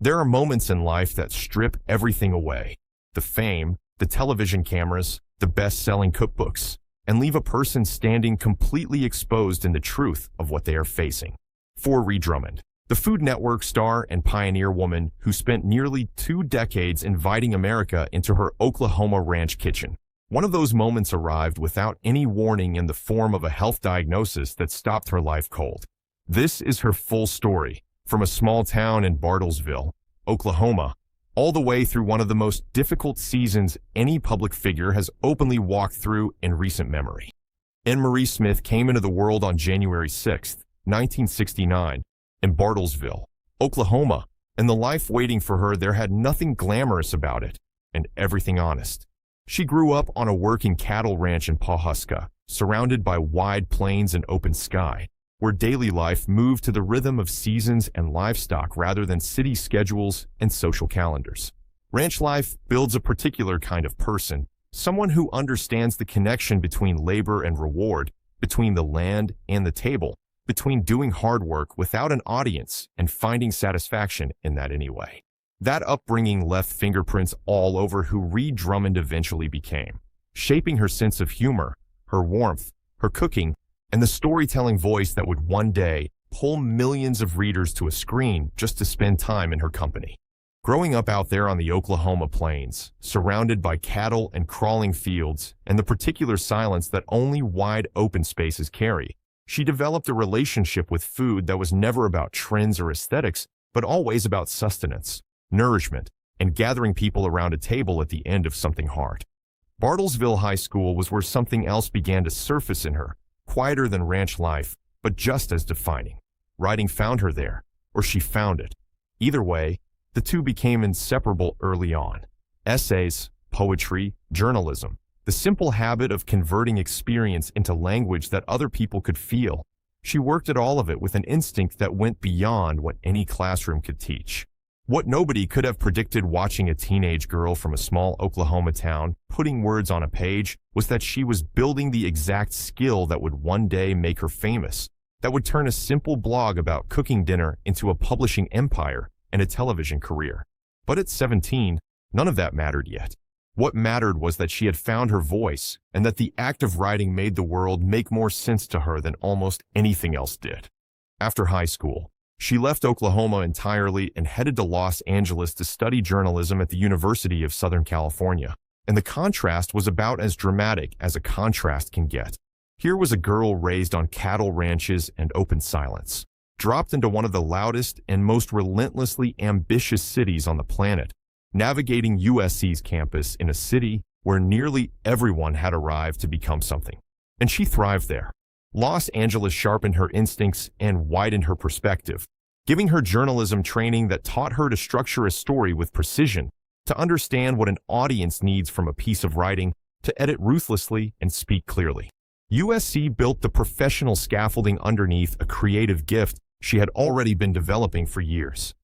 There are moments in life that strip everything away: the fame, the television cameras, the best-selling cookbooks, and leave a person standing completely exposed in the truth of what they are facing. For Ree Drummond, the Food Network star and pioneer woman who spent nearly 2 decades inviting America into her Oklahoma ranch kitchen. One of those moments arrived without any warning in the form of a health diagnosis that stopped her life cold. This is her full story, from a small town in Bartlesville, Oklahoma, all the way through one of the most difficult seasons any public figure has openly walked through in recent memory. Anne-Marie Smith came into the world on January 6, 1969, in Bartlesville, Oklahoma, and the life waiting for her there had nothing glamorous about it, and everything honest. She grew up on a working cattle ranch in Pawhuska, surrounded by wide plains and open sky, where daily life moved to the rhythm of seasons and livestock rather than city schedules and social calendars. Ranch life builds a particular kind of person, someone who understands the connection between labor and reward, between the land and the table, between doing hard work without an audience and finding satisfaction in that anyway. That upbringing left fingerprints all over who Ree Drummond eventually became, shaping her sense of humor, her warmth, her cooking, and the storytelling voice that would one day pull millions of readers to a screen just to spend time in her company. Growing up out there on the Oklahoma plains, surrounded by cattle and crawling fields and the particular silence that only wide open spaces carry, she developed a relationship with food that was never about trends or aesthetics, but always about sustenance, nourishment, and gathering people around a table at the end of something hard. Bartlesville High School was where something else began to surface in her, quieter than ranch life, but just as defining. Writing found her there, or she found it. Either way, the two became inseparable early on. Essays, poetry, journalism, the simple habit of converting experience into language that other people could feel. She worked at all of it with an instinct that went beyond what any classroom could teach. What nobody could have predicted watching a teenage girl from a small Oklahoma town putting words on a page was that she was building the exact skill that would one day make her famous, that would turn a simple blog about cooking dinner into a publishing empire and a television career. But at 17, none of that mattered yet. What mattered was that she had found her voice and that the act of writing made the world make more sense to her than almost anything else did. After high school, she left Oklahoma entirely and headed to Los Angeles to study journalism at the University of Southern California. And the contrast was about as dramatic as a contrast can get. Here was a girl raised on cattle ranches and open silence, dropped into one of the loudest and most relentlessly ambitious cities on the planet, navigating USC's campus in a city where nearly everyone had arrived to become something. And she thrived there. Los Angeles sharpened her instincts and widened her perspective, giving her journalism training that taught her to structure a story with precision, to understand what an audience needs from a piece of writing, to edit ruthlessly and speak clearly. USC built the professional scaffolding underneath a creative gift she had already been developing for years.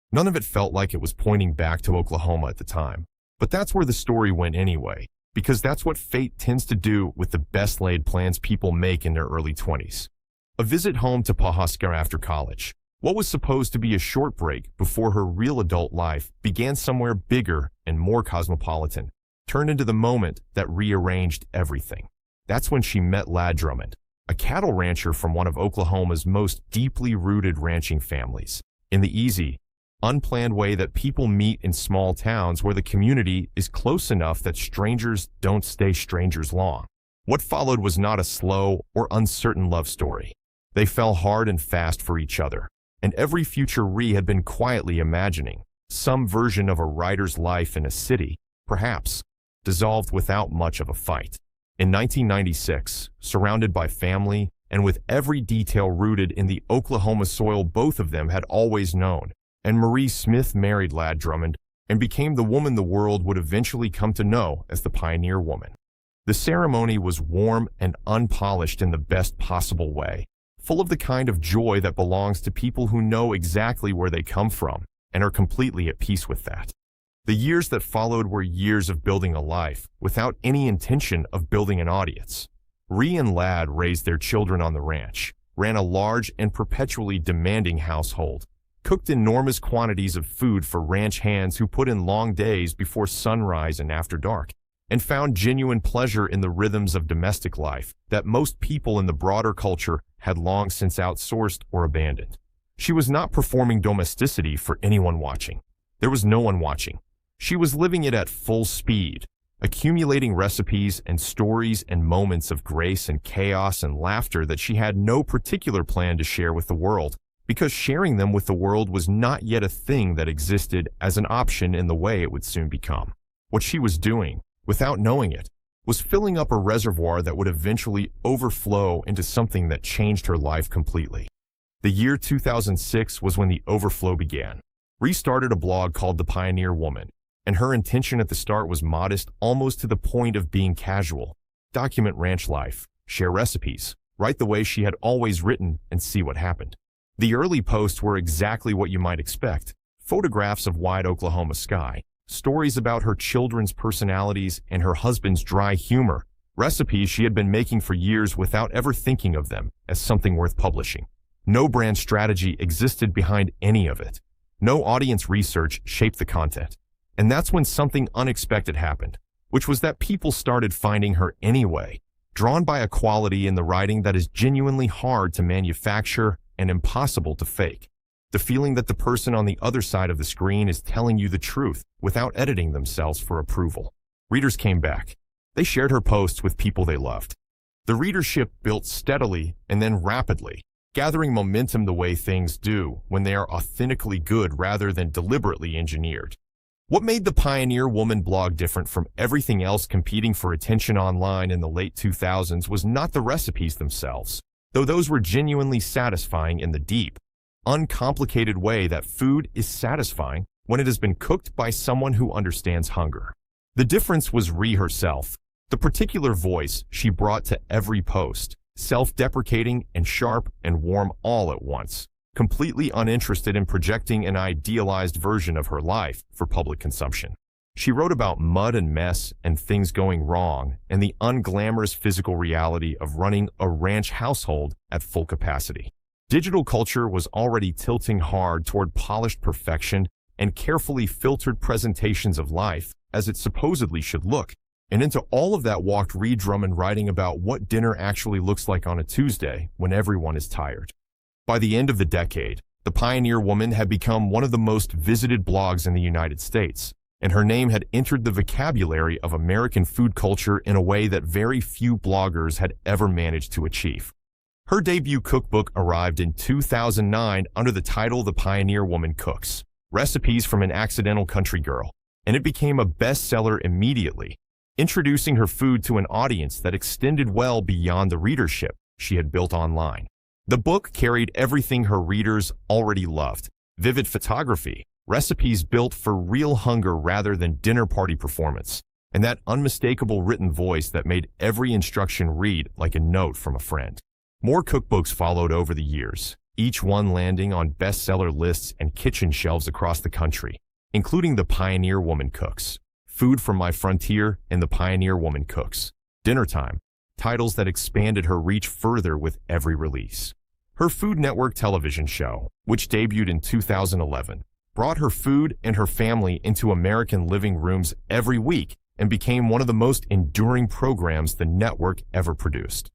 None of it felt like it was pointing back to Oklahoma at the time, but that's where the story went anyway, because that's what fate tends to do with the best laid plans people make in their early 20s. A visit home to Pawhuska after college, what was supposed to be a short break before her real adult life began somewhere bigger and more cosmopolitan, turned into the moment that rearranged everything. That's when she met Lad Drummond, a cattle rancher from one of Oklahoma's most deeply rooted ranching families, in the easy, unplanned way that people meet in small towns where the community is close enough that strangers don't stay strangers long. What followed was not a slow or uncertain love story. They fell hard and fast for each other, and every future Ree had been quietly imagining, some version of a writer's life in a city, perhaps, dissolved without much of a fight. In 1996, surrounded by family and with every detail rooted in the Oklahoma soil both of them had always known, Anne-Marie Smith married Lad Drummond and became the woman the world would eventually come to know as the pioneer woman. The ceremony was warm and unpolished in the best possible way, full of the kind of joy that belongs to people who know exactly where they come from and are completely at peace with that. The years that followed were years of building a life without any intention of building an audience. Ree and Lad raised their children on the ranch, ran a large and perpetually demanding household, cooked enormous quantities of food for ranch hands who put in long days before sunrise and after dark, and found genuine pleasure in the rhythms of domestic life that most people in the broader culture had long since outsourced or abandoned. She was not performing domesticity for anyone watching. There was no one watching. She was living it at full speed, accumulating recipes and stories and moments of grace and chaos and laughter that she had no particular plan to share with the world, because sharing them with the world was not yet a thing that existed as an option in the way it would soon become. What she was doing, without knowing it, was filling up a reservoir that would eventually overflow into something that changed her life completely. The year 2006 was when the overflow began. Ree started a blog called The Pioneer Woman, and her intention at the start was modest, almost to the point of being casual. Document ranch life, share recipes, write the way she had always written, and see what happened. The early posts were exactly what you might expect: photographs of wide Oklahoma sky, stories about her children's personalities and her husband's dry humor, recipes she had been making for years without ever thinking of them as something worth publishing. No brand strategy existed behind any of it. No audience research shaped the content. And that's when something unexpected happened, which was that people started finding her anyway, drawn by a quality in the writing that is genuinely hard to manufacture and impossible to fake. The feeling that the person on the other side of the screen is telling you the truth without editing themselves for approval. Readers came back. They shared her posts with people they loved. The readership built steadily and then rapidly, gathering momentum the way things do when they are authentically good rather than deliberately engineered. What made the Pioneer Woman blog different from everything else competing for attention online in the late 2000s was not the recipes themselves, though those were genuinely satisfying in the deep, uncomplicated way that food is satisfying when it has been cooked by someone who understands hunger. The difference was Ree herself, the particular voice she brought to every post, self-deprecating and sharp and warm all at once, completely uninterested in projecting an idealized version of her life for public consumption. She wrote about mud and mess and things going wrong and the unglamorous physical reality of running a ranch household at full capacity. Digital culture was already tilting hard toward polished perfection and carefully filtered presentations of life as it supposedly should look. And into all of that walked Ree Drummond writing about what dinner actually looks like on a Tuesday when everyone is tired. By the end of the decade, the Pioneer Woman had become one of the most visited blogs in the United States, and her name had entered the vocabulary of American food culture in a way that very few bloggers had ever managed to achieve. Her debut cookbook arrived in 2009 under the title The Pioneer Woman Cooks: Recipes from an Accidental Country Girl, and it became a bestseller immediately, introducing her food to an audience that extended well beyond the readership she had built online. The book carried everything her readers already loved: vivid photography, recipes built for real hunger rather than dinner party performance, and that unmistakable written voice that made every instruction read like a note from a friend. More cookbooks followed over the years, each one landing on bestseller lists and kitchen shelves across the country, including The Pioneer Woman Cooks, Food from My Frontier, and The Pioneer Woman Cooks, Dinner Time, titles that expanded her reach further with every release. Her Food Network television show, which debuted in 2011, brought her food and her family into American living rooms every week and became one of the most enduring programs the network ever produced.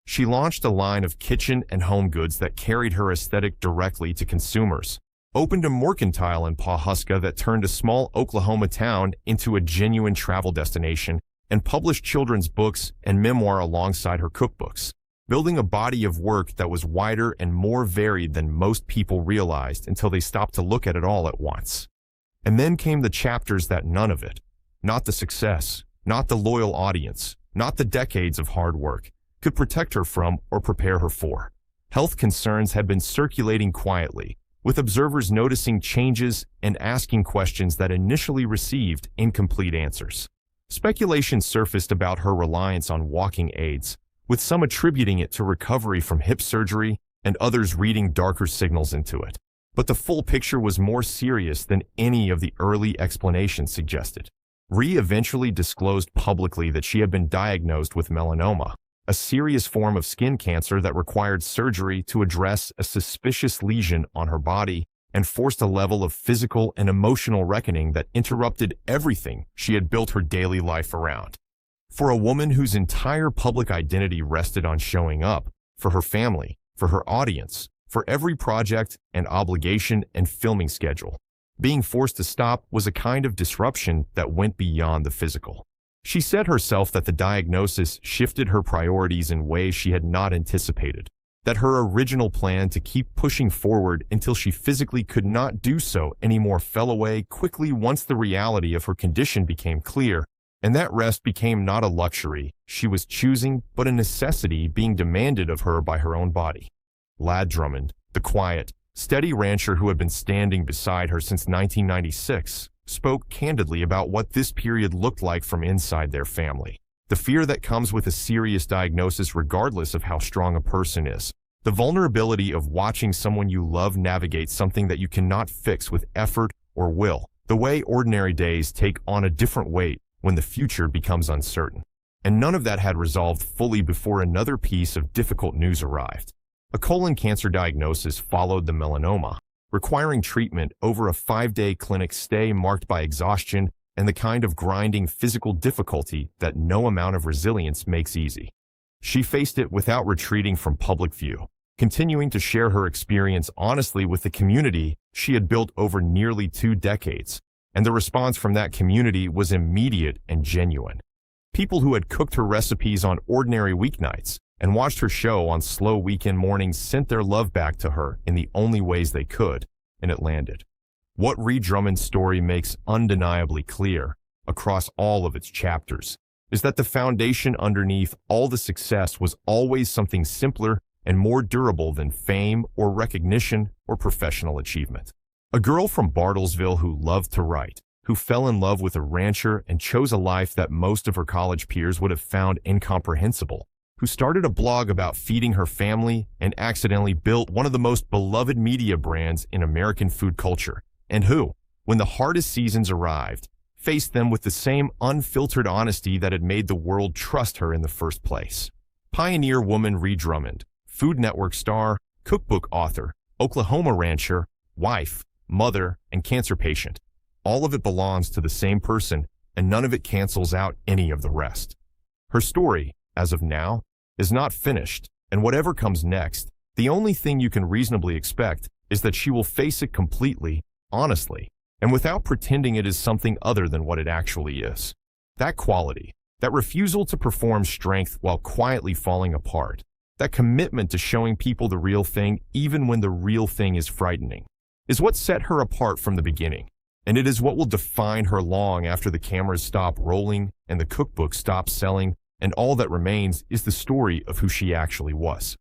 She launched a line of kitchen and home goods that carried her aesthetic directly to consumers, opened a mercantile in Pawhuska that turned a small Oklahoma town into a genuine travel destination, and published children's books and memoir alongside her cookbooks, building a body of work that was wider and more varied than most people realized until they stopped to look at it all at once. And then came the chapters that none of it, not the success, not the loyal audience, not the decades of hard work, could protect her from or prepare her for. Health concerns had been circulating quietly, with observers noticing changes and asking questions that initially received incomplete answers. Speculation surfaced about her reliance on walking aids, with some attributing it to recovery from hip surgery and others reading darker signals into it. But the full picture was more serious than any of the early explanations suggested. Ree eventually disclosed publicly that she had been diagnosed with melanoma, a serious form of skin cancer that required surgery to address a suspicious lesion on her body and forced a level of physical and emotional reckoning that interrupted everything she had built her daily life around. For a woman whose entire public identity rested on showing up for her family, for her audience, for every project and obligation and filming schedule, being forced to stop was a kind of disruption that went beyond the physical. She said herself that the diagnosis shifted her priorities in ways she had not anticipated, that her original plan to keep pushing forward until she physically could not do so anymore fell away quickly once the reality of her condition became clear, and that rest became not a luxury she was choosing but a necessity being demanded of her by her own body. Ree Drummond, the quiet, steady rancher who had been standing beside her since 1996, spoke candidly about what this period looked like from inside their family. The fear that comes with a serious diagnosis regardless of how strong a person is. The vulnerability of watching someone you love navigate something that you cannot fix with effort or will. The way ordinary days take on a different weight when the future becomes uncertain. And none of that had resolved fully before another piece of difficult news arrived. A colon cancer diagnosis followed the melanoma, requiring treatment over a 5-day clinic stay marked by exhaustion and the kind of grinding physical difficulty that no amount of resilience makes easy. She faced it without retreating from public view, continuing to share her experience honestly with the community she had built over nearly 2 decades, and the response from that community was immediate and genuine. People who had cooked her recipes on ordinary weeknights and watched her show on slow weekend mornings sent their love back to her in the only ways they could, and it landed. What Ree Drummond's story makes undeniably clear, across all of its chapters, is that the foundation underneath all the success was always something simpler and more durable than fame or recognition or professional achievement. A girl from Bartlesville who loved to write, who fell in love with a rancher and chose a life that most of her college peers would have found incomprehensible, who started a blog about feeding her family and accidentally built one of the most beloved media brands in American food culture, and who, when the hardest seasons arrived, faced them with the same unfiltered honesty that had made the world trust her in the first place. Pioneer woman Ree Drummond, Food Network star, cookbook author, Oklahoma rancher, wife, mother, and cancer patient. All of it belongs to the same person, and none of it cancels out any of the rest. Her story, as of now, is not finished, and whatever comes next, the only thing you can reasonably expect is that she will face it completely, honestly, and without pretending it is something other than what it actually is. That quality, that refusal to perform strength while quietly falling apart, that commitment to showing people the real thing even when the real thing is frightening, is what set her apart from the beginning, and it is what will define her long after the cameras stop rolling and the cookbook stops selling, and all that remains is the story of who she actually was.